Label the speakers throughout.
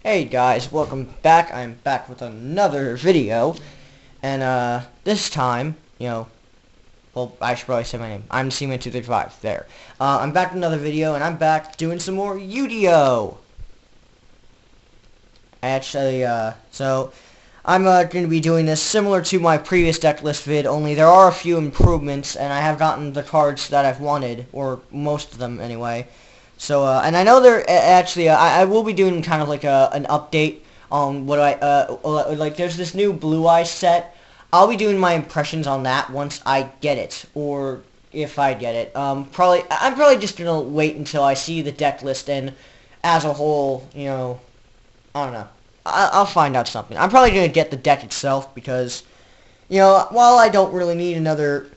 Speaker 1: Hey guys, welcome back. I'm back with another video, and this time, well, I should probably say my name. I'm Seaman235. There. I'm back with another video, and I'm back doing some more Yu-Gi-Oh! Actually, so I'm going to be doing this similar to my previous deck list vid, only there are a few improvements, and I have gotten the cards that I've wanted, or most of them anyway. So, and I know there actually, I will be doing kind of like an update on what like there's this new Blue Eyes set. I'll be doing my impressions on that once I get it, or if I get it. I'm probably just gonna wait until I see the deck list and as a whole, I don't know. I'll find out something. I'm probably gonna get the deck itself because, while I don't really need another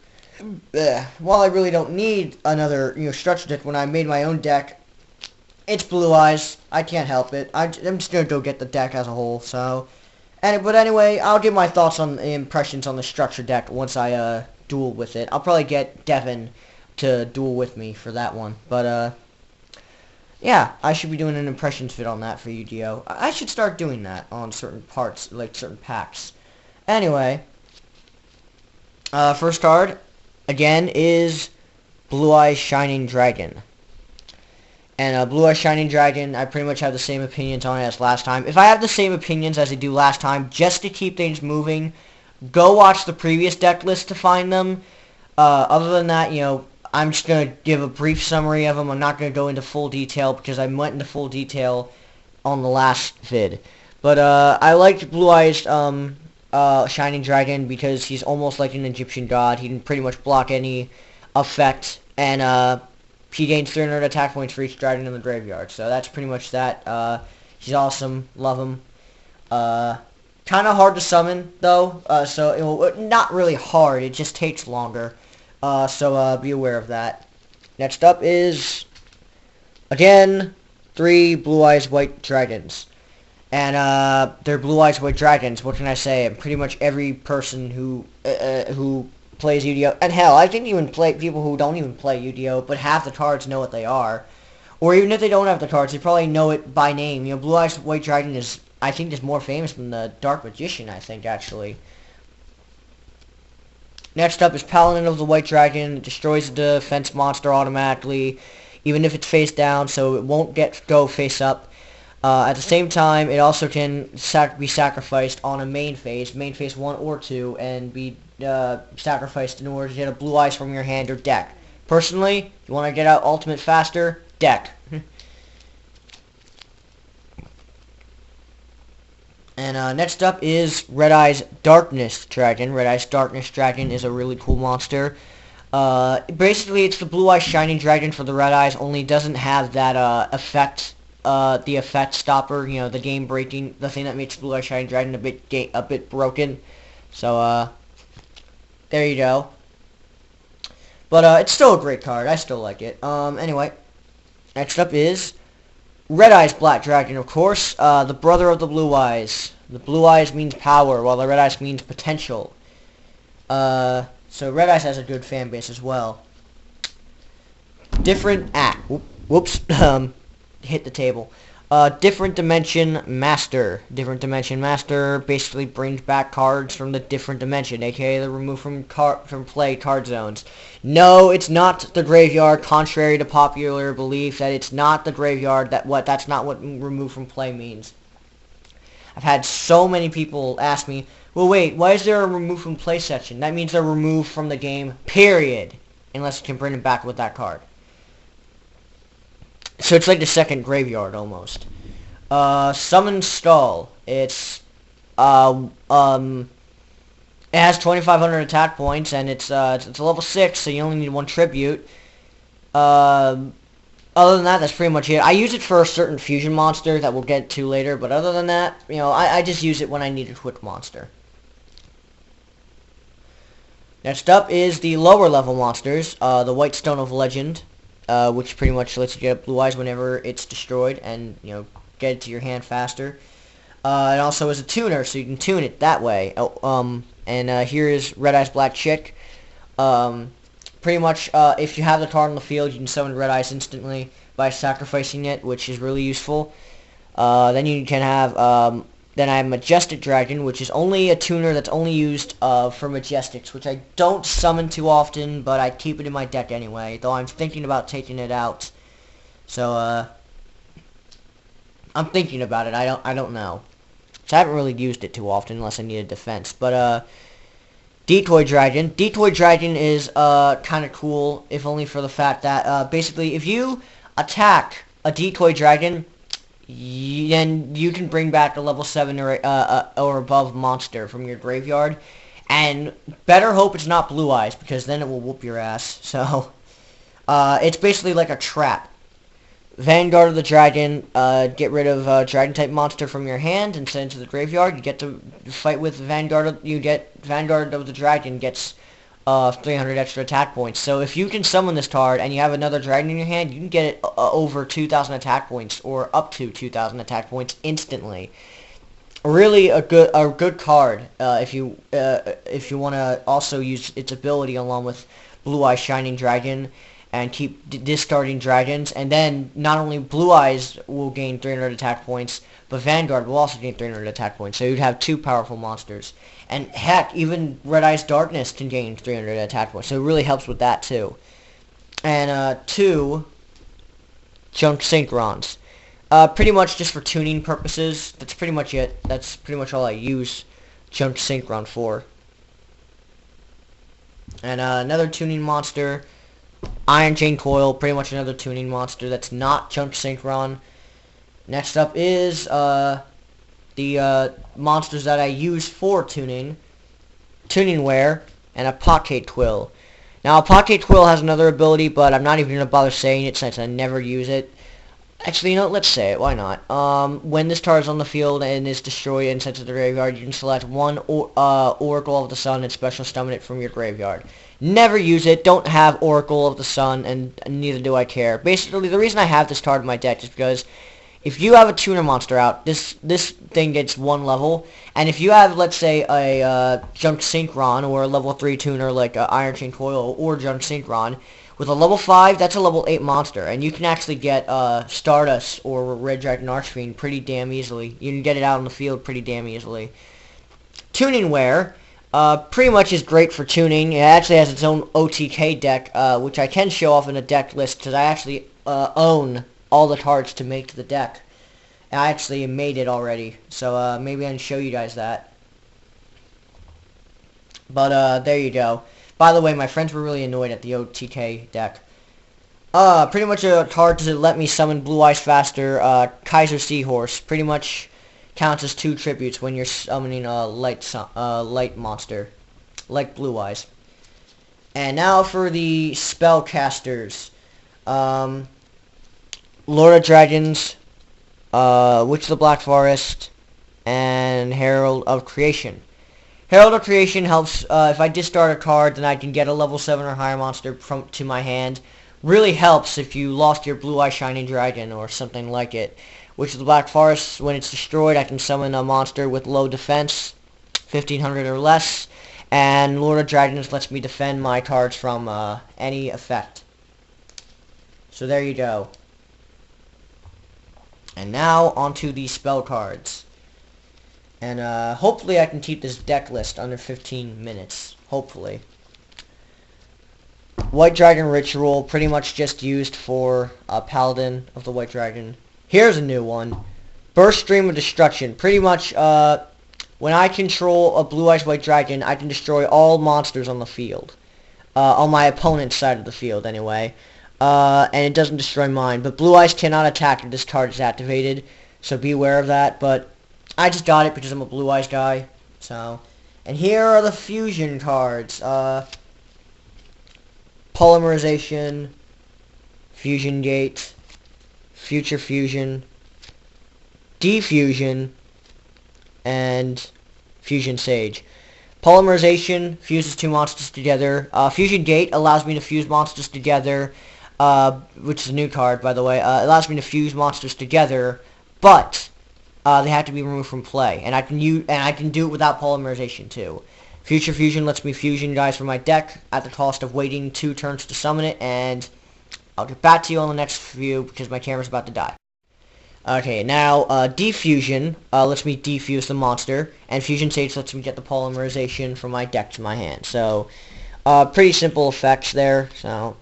Speaker 1: while I really don't need another, structure deck when I made my own deck, it's Blue Eyes. I can't help it. I'm just gonna go get the deck as a whole. So, but anyway, I'll give my thoughts on the impressions on the structure deck once I duel with it. I'll probably get Devin to duel with me for that one. But yeah, I should be doing an impressions vid on that for Yu-Gi-Oh! I should start doing that on certain parts, like certain packs. Anyway, first card again is Blue Eyes Shining Dragon. And Blue Eyes Shining Dragon, I pretty much have the same opinions on it as last time. If I have the same opinions as I do last time, just to keep things moving, go watch the previous deck list to find them. Other than that, I'm just going to give a brief summary of them. I'm not going to go into full detail because I went into full detail on the last vid. But I liked Blue Eyes Shining Dragon because he's almost like an Egyptian god. He can pretty much block any effect, and he gains 300 attack points for each dragon in the graveyard. So that's pretty much that. He's awesome. Love him. Kind of hard to summon, though. Not really hard. It just takes longer. So be aware of that. Next up is, again, 3 Blue Eyes White Dragons. And they're Blue Eyes White Dragons. What can I say? And pretty much every person who plays Yu-Gi-Oh! And hell, I think even people who don't even play Yu-Gi-Oh! But have the cards know what they are. Or even if they don't have the cards, they probably know it by name. Blue Eyes White Dragon is, I think, is more famous than the Dark Magician, I think, actually. Next up is Paladin of the White Dragon. It destroys the defense monster automatically, even if it's face down, so it won't go face up. At the same time, it also can be sacrificed on a main phase 1 or 2, and be sacrificed in order to get a Blue Eyes from your hand or deck. Personally, you want to get out ultimate faster, deck. And next up is Red Eyes Darkness Dragon. Red Eyes Darkness Dragon is a really cool monster. Basically, it's the Blue Eyes Shining Dragon for the Red Eyes, only doesn't have that effect. The effect stopper, the game breaking, the thing that makes Blue Eyes Shining Dragon a bit broken. So there you go. But it's still a great card. I still like it. Anyway, next up is Red Eyes Black Dragon, of course, the brother of the Blue Eyes. The Blue Eyes means power, while the Red Eyes means potential. So Red Eyes has a good fan base as well. Whoops. Hit the table. Different Dimension Master. Different Dimension Master basically brings back cards from the different dimension, aka the removed from play card zones. No, it's not the graveyard, contrary to popular belief that it's not the graveyard. That's not what removed from play means. I've had so many people ask me, well, wait, why is there a removed from play section? That means they're removed from the game, period. Unless you can bring them back with that card. So it's like the second graveyard almost. Summon Skull. It has 2,500 attack points, and it's a level 6, so you only need 1 tribute. Other than that, that's pretty much it. I use it for a certain fusion monster that we'll get to later, but other than that, I just use it when I need a quick monster. Next up is the lower level monsters, the White Stone of Legend. Which pretty much lets you get Blue Eyes whenever it's destroyed, and get it to your hand faster. It also is a tuner, so you can tune it that way. Here is Red Eyes Black Chick. Pretty much, if you have the card on the field, you can summon Red Eyes instantly by sacrificing it, which is really useful. Then you can have, then I have Majestic Dragon, which is only a tuner that's only used for Majestics, which I don't summon too often, but I keep it in my deck anyway, though I'm thinking about taking it out. So, I'm thinking about it. I don't know. So I haven't really used it too often unless I need a defense. But, Decoy Dragon. Decoy Dragon is, kind of cool, if only for the fact that, basically, if you attack a Decoy Dragon, then you can bring back a level 7 or above monster from your graveyard. And better hope it's not Blue Eyes, because then it will whoop your ass. So, it's basically like a trap. Vanguard of the Dragon, get rid of Dragon-type monster from your hand and send it to the graveyard. You get to fight with Vanguard. You get Vanguard of the Dragon gets 300 extra attack points. So if you can summon this card and you have another dragon in your hand, you can get it over 2,000 attack points or up to 2,000 attack points instantly. Really a good card if you want to also use its ability along with Blue Eyes Shining Dragon and keep discarding dragons, and then not only Blue Eyes will gain 300 attack points, but Vanguard will also gain 300 attack points, so you'd have two powerful monsters. And heck, even Red Eyes Darkness can gain 300 attack points, so it really helps with that too. And two Junk Synchrons. Pretty much just for tuning purposes, that's pretty much it. That's pretty much all I use Junk Synchron for. And another tuning monster, Iron Chain Coil, pretty much another tuning monster that's not Junk Synchron. Next up is the monsters that I use for tuning, Tuning Wear, and a Pocket Quill. Now, a Pocket Quill has another ability, but I'm not even going to bother saying it since I never use it. Actually, you know, let's say it. Why not? When this card is on the field and is destroyed and sent to the graveyard, you can select one Oracle of the Sun and special summon it from your graveyard. Never use it. Don't have Oracle of the Sun, and neither do I care. Basically, the reason I have this card in my deck is because if you have a tuner monster out, this thing gets one level, and if you have, let's say, a Junk Synchron or a level 3 tuner like Iron Chain Coil or Junk Synchron, with a level 5, that's a level 8 monster, and you can actually get Stardust or Red Dragon Archfiend pretty damn easily. You can get it out on the field pretty damn easily. Tuning Wear pretty much is great for tuning. It actually has its own OTK deck, which I can show off in a deck list, because I actually own all the cards to make the deck. And I actually made it already, so maybe I can show you guys that. But there you go. By the way, my friends were really annoyed at the OTK deck. Pretty much a card to let me summon Blue Eyes faster. Kaiser Seahorse pretty much counts as 2 tributes when you're summoning a light monster, like Blue Eyes. And now for the spellcasters. Lord of Dragons, Witch of the Black Forest, and Herald of Creation. Herald of Creation helps, if I discard a card, then I can get a level 7 or higher monster to my hand. Really helps if you lost your Blue Eye Shining Dragon or something like it. Witch of the Black Forest, when it's destroyed, I can summon a monster with low defense, 1500 or less. And Lord of Dragons lets me defend my cards from any effect. So there you go. And now, onto the spell cards. And hopefully I can keep this deck list under 15 minutes. Hopefully. White Dragon Ritual, pretty much just used for Paladin of the White Dragon. Here's a new one. Burst Stream of Destruction. Pretty much, when I control a Blue Eyes White Dragon, I can destroy all monsters on the field. On my opponent's side of the field, anyway. And it doesn't destroy mine. But Blue Eyes cannot attack if this card is activated, so be aware of that. But I just got it because I'm a Blue Eyes guy. So, and here are the fusion cards. Polymerization, Fusion Gate, Future Fusion, Defusion, and Fusion Sage. Polymerization fuses 2 monsters together. Fusion Gate allows me to fuse monsters together, which is a new card, by the way. It allows me to fuse monsters together, but they have to be removed from play, and I can do it without polymerization too. Future Fusion lets me fusion guys from my deck at the cost of waiting 2 turns to summon it, and I'll get back to you on the next few because my camera's about to die. Okay, now defusion lets me defuse the monster, and fusion states lets me get the polymerization from my deck to my hand. So pretty simple effects there. So,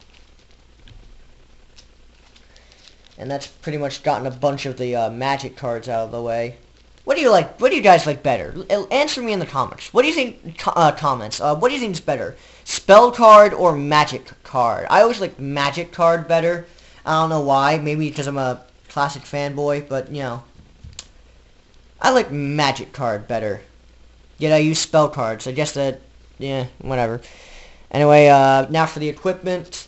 Speaker 1: and that's pretty much gotten a bunch of the magic cards out of the way. What do you like? What do you guys like better? Answer me in the comments. What do you think? Comments. What do you think is better? Spell card or magic card? I always like magic card better. I don't know why. Maybe because I'm a classic fanboy, but you know, I like magic card better. Yet I use spell cards. I guess that, yeah, whatever. Anyway, now for the equipment: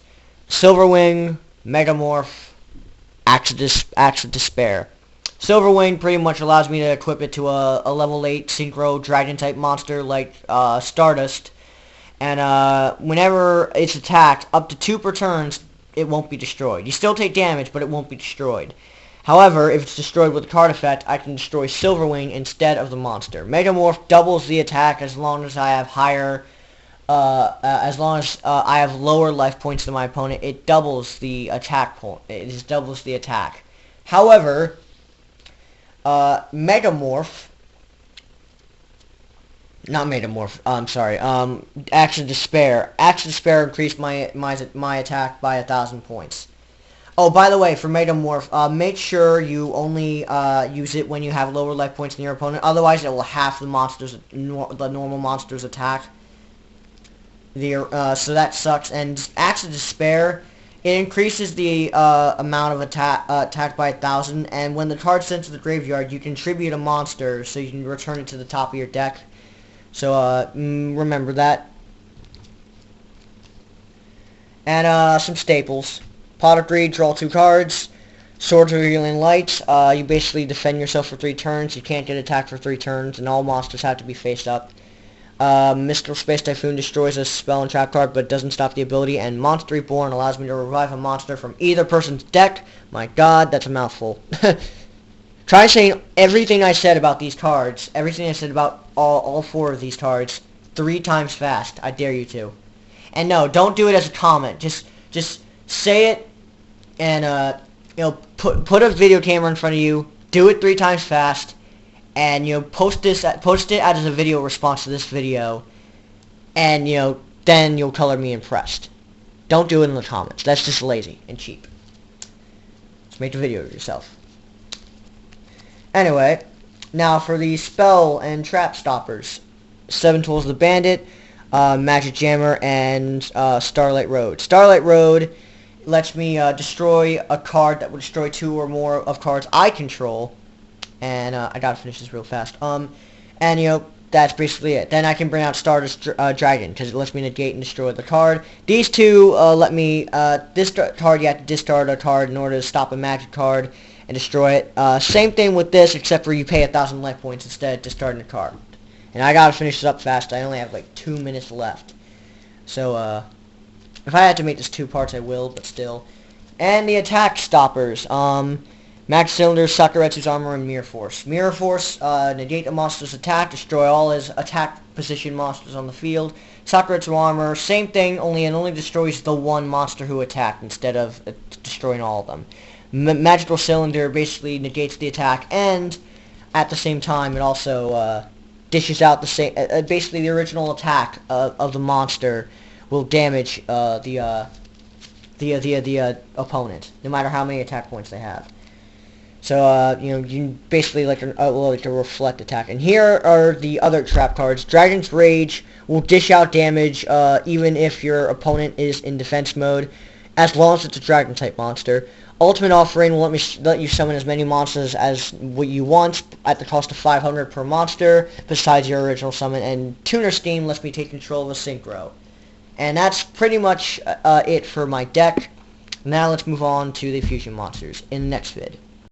Speaker 1: Silverwing, Megamorph, Axe of Despair. Silverwing pretty much allows me to equip it to a level 8 Synchro Dragon type monster like Stardust, and whenever it's attacked, up to 2 per turn, it won't be destroyed. You still take damage, but it won't be destroyed. However, if it's destroyed with a card effect, I can destroy Silverwing instead of the monster. Megamorph doubles the attack as long as I have higher, as long as I have lower life points than my opponent. It doubles the attack point. It just doubles the attack. However, Megamorph, not Megamorph, I'm sorry, Axe of Despair. Axe of Despair increased my attack by 1,000 points. Oh, by the way, for Megamorph, make sure you only use it when you have lower life points than your opponent. Otherwise, it will half the normal monster's attack. So that sucks. And Axe of Despair, it increases the amount of attack by 1,000, and when the card's sent to the graveyard, you contribute a monster, so you can return it to the top of your deck. So remember that. And some staples: Pot of Greed, draw 2 cards. Swords of Healing Light. You basically defend yourself for 3 turns. You can't get attacked for 3 turns, and all monsters have to be faced up. Mystical Space Typhoon destroys a spell and trap card, but doesn't stop the ability. And Monster Reborn allows me to revive a monster from either person's deck. My god, that's a mouthful. Try saying everything I said about these cards, everything I said about all 4 of these cards, 3 times fast. I dare you to. And no, don't do it as a comment. Just say it, and you know, put a video camera in front of you. Do it 3 times fast. And you know, post it as a video response to this video, and you know, then you'll color me impressed. Don't do it in the comments. That's just lazy and cheap. Just make the video of yourself. Anyway, now for the spell and trap stoppers: 7 Tools of the Bandit, Magic Jammer, and Starlight Road. Starlight Road lets me destroy a card that would destroy 2 or more of cards I control. And I gotta finish this real fast. And you know, that's basically it. Then I can bring out Stardust Dragon, because it lets me negate and destroy the card. These 2 let me card. You have to discard a card in order to stop a magic card and destroy it. Same thing with this, except for you pay 1,000 life points instead of discarding a card. And I gotta finish this up fast. I only have like 2 minutes left. So if I had to make this 2 parts, I will. But still. And the attack stoppers. Max Cylinder, Sakuretsu's Armor, and Mirror Force. Mirror Force, negate a monster's attack, destroy all his attack position monsters on the field. Sakuretsu Armor, same thing, only it only destroys the 1 monster who attacked instead of destroying all of them. Magical Cylinder basically negates the attack, and at the same time it also dishes out the same, basically the original attack of the monster will damage the opponent, no matter how many attack points they have. So, you know, you basically like a reflect attack. And here are the other trap cards. Dragon's Rage will dish out damage even if your opponent is in defense mode, as long as it's a dragon type monster. Ultimate Offering will let you summon as many monsters as what you want at the cost of 500 per monster, besides your original summon. And Tuner Scheme lets me take control of a synchro. And that's pretty much it for my deck. Now let's move on to the fusion monsters in the next vid.